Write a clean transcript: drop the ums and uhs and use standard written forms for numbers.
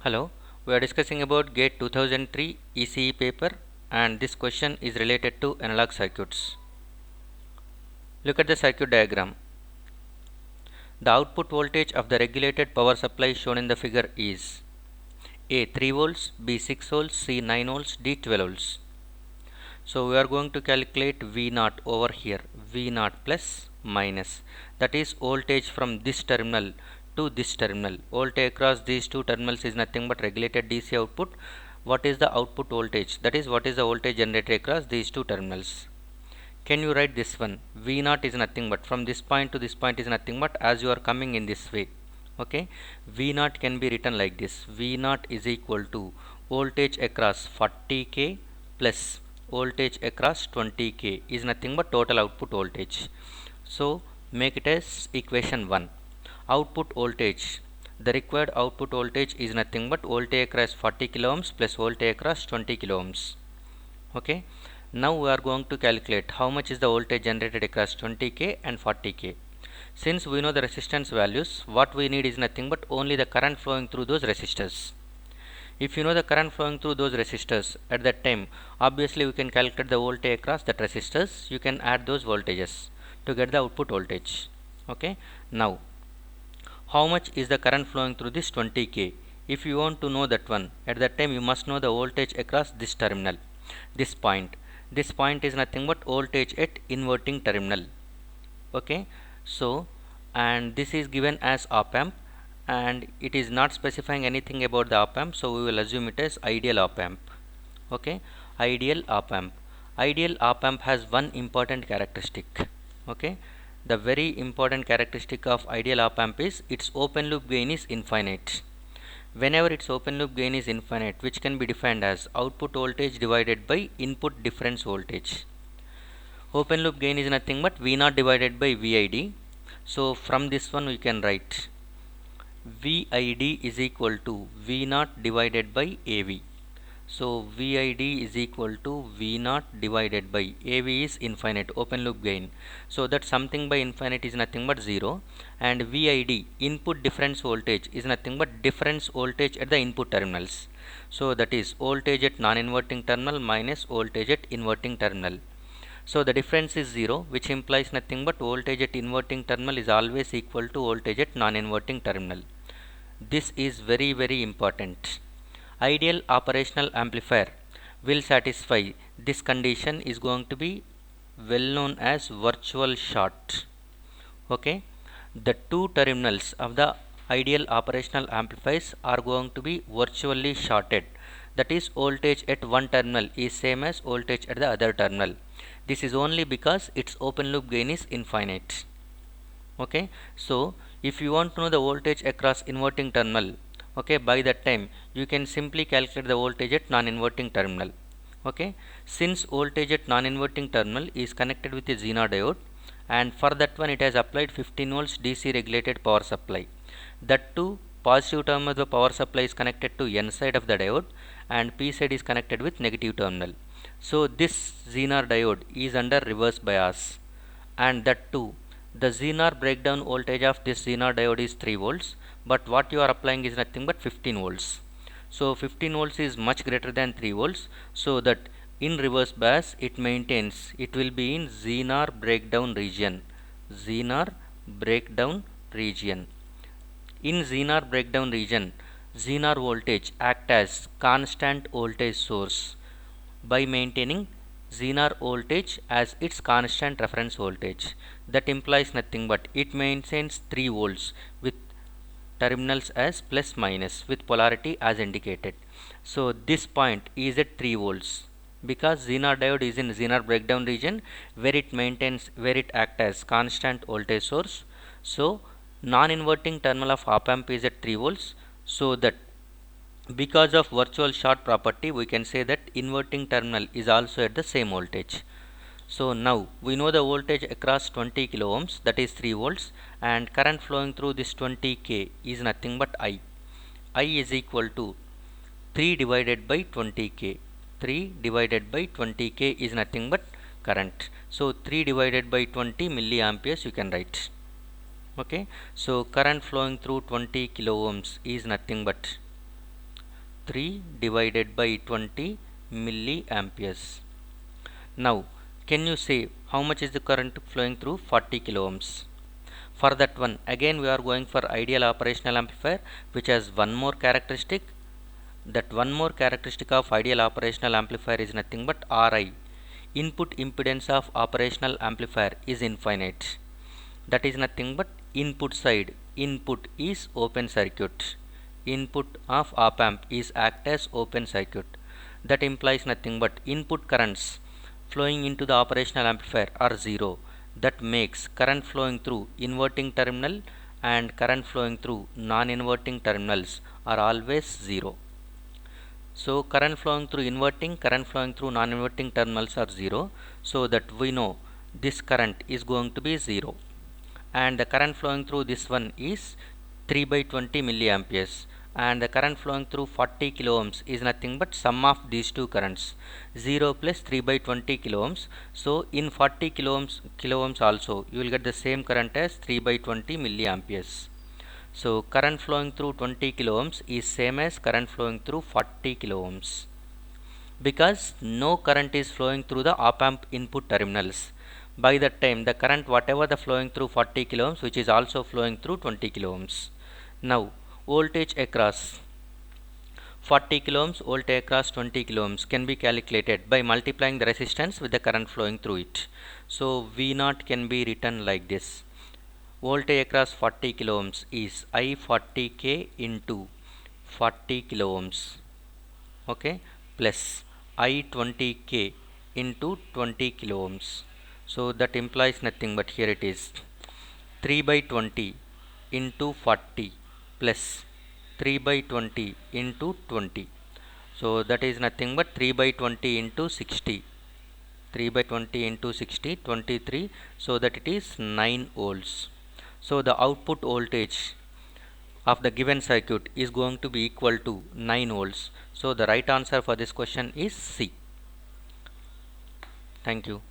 Hello, we are discussing about GATE 2003 ECE paper, and this question is related to analog circuits. Look at the circuit diagram. The output voltage of the regulated power supply shown in the figure is A 3 volts, B 6 volts, C 9 volts, D 12 volts. So we are going to calculate V0 over here, V0 plus minus, that is voltage from this terminal to this terminal. Voltage across these two terminals is nothing but regulated DC output. What is the output voltage? That is what is the voltage generated across these two terminals. Can you write this one? V0 is nothing but from this point to this point is nothing but as you are coming in this way. Okay, V0 can be written like this. V0 is equal to voltage across 40k plus voltage across 20k is nothing but total output voltage. So make it as equation 1. Output voltage, the required output voltage is nothing but voltage across 40 kilo ohms plus voltage across 20 kilo ohms. Okay, now we are going to calculate how much is the voltage generated across 20k and 40k. Since we know the resistance values, what we need is nothing but only the current flowing through those resistors. If you know the current flowing through those resistors, at that time obviously we can calculate the voltage across that resistors. You can add those voltages to get the output voltage. Okay, now how much is the current flowing through this 20k? If you want to know that one, at that time you must know the voltage across this terminal, this point. This point is nothing but voltage at inverting terminal. Okay, so and this is given as op amp, and it is not specifying anything about the op amp, so we will assume it as ideal op amp. Okay, ideal op amp. Ideal op amp has one important characteristic. Okay, the very important characteristic of ideal op amp is its open loop gain is infinite. Whenever its open loop gain is infinite, which can be defined as output voltage divided by input difference voltage. Open loop gain is nothing but V0 divided by VID. So from this one we can write VID is equal to V0 divided by AV. So VID is equal to V0 divided by AV is infinite, open loop gain. So that something by infinite is nothing but 0, and VID input difference voltage is nothing but difference voltage at the input terminals. So that is voltage at non-inverting terminal minus voltage at inverting terminal. So the difference is 0, which implies nothing but voltage at inverting terminal is always equal to voltage at non-inverting terminal. This is very important. Ideal operational amplifier will satisfy this condition is going to be well known as virtual short. Okay, the two terminals of the ideal operational amplifiers are going to be virtually shorted. That is, voltage at one terminal is same as voltage at the other terminal. This is only because its open loop gain is infinite. Okay, so if you want to know the voltage across inverting terminal, okay, by that time you can simply calculate the voltage at non-inverting terminal. Okay, since voltage at non-inverting terminal is connected with a Zener diode, and for that one it has applied 15 volts DC regulated power supply. That too, positive terminal of the power supply is connected to N side of the diode and P side is connected with negative terminal. So this Zener diode is under reverse bias, and that too the Zener breakdown voltage of this Zener diode is 3 volts, but what you are applying is nothing but 15 volts. So 15 volts is much greater than 3 volts, so that in reverse bias it maintains, it will be in Zener breakdown region. Zener breakdown region. In Zener breakdown region, Zener voltage act as constant voltage source by maintaining Zener voltage as its constant reference voltage. That implies nothing but it maintains 3 volts with terminals as plus minus with polarity as indicated. So this point is at 3 volts because Zener diode is in Zener breakdown region where it acts as constant voltage source. So non-inverting terminal of op amp is at 3 volts, so that because of virtual short property we can say that inverting terminal is also at the same voltage. So now we know the voltage across 20 kilo ohms, that is 3 volts, and current flowing through this 20k is nothing but I. I is equal to 3 divided by 20k. 3 divided by 20k is nothing but current. So 3 divided by 20 milliamperes you can write. Okay, so current flowing through 20 kilo ohms is nothing but 3 divided by 20 milliamperes. Now, can you say how much is the current flowing through 40 kilo ohms? For that one, again we are going for ideal operational amplifier, which has one more characteristic. That one more characteristic of ideal operational amplifier is nothing but Ri. Input impedance of operational amplifier is infinite. That is nothing but input side. Input is open circuit. Input of op amp is act as open circuit. That implies nothing but input currents flowing into the operational amplifier are zero. That makes current flowing through inverting terminal and current flowing through non-inverting terminals are always zero. So current flowing through inverting, current flowing through non-inverting terminals are zero. So that we know this current is going to be zero. And the current flowing through this one is 3 by 20 milliamperes. And the current flowing through 40 kilo ohms is nothing but sum of these two currents, 0 plus 3 by 20 kilo ohms. So in 40 kilo ohms also you will get the same current as 3 by 20 milliamperes. So current flowing through 20 kilo ohms is same as current flowing through 40 kilo ohms, because no current is flowing through the op amp input terminals. By that time the current whatever the flowing through 40 kilo ohms, which is also flowing through 20 kilo ohms. Now voltage across 40 kilo ohms, voltage across 20 kilo ohms can be calculated by multiplying the resistance with the current flowing through it. So V0 can be written like this. Voltage across 40 kilo ohms is I40K into 40 kilo ohms, okay, plus I20K into 20 kilo ohms. So that implies nothing but here it is 3 by 20 into 40 plus 3 by 20 into 20. So that is nothing but 3 by 20 into 60. 3 by 20 into 60, 23. So that it is 9 volts. So the output voltage of the given circuit is going to be equal to 9 volts. So the right answer for this question is C. Thank you.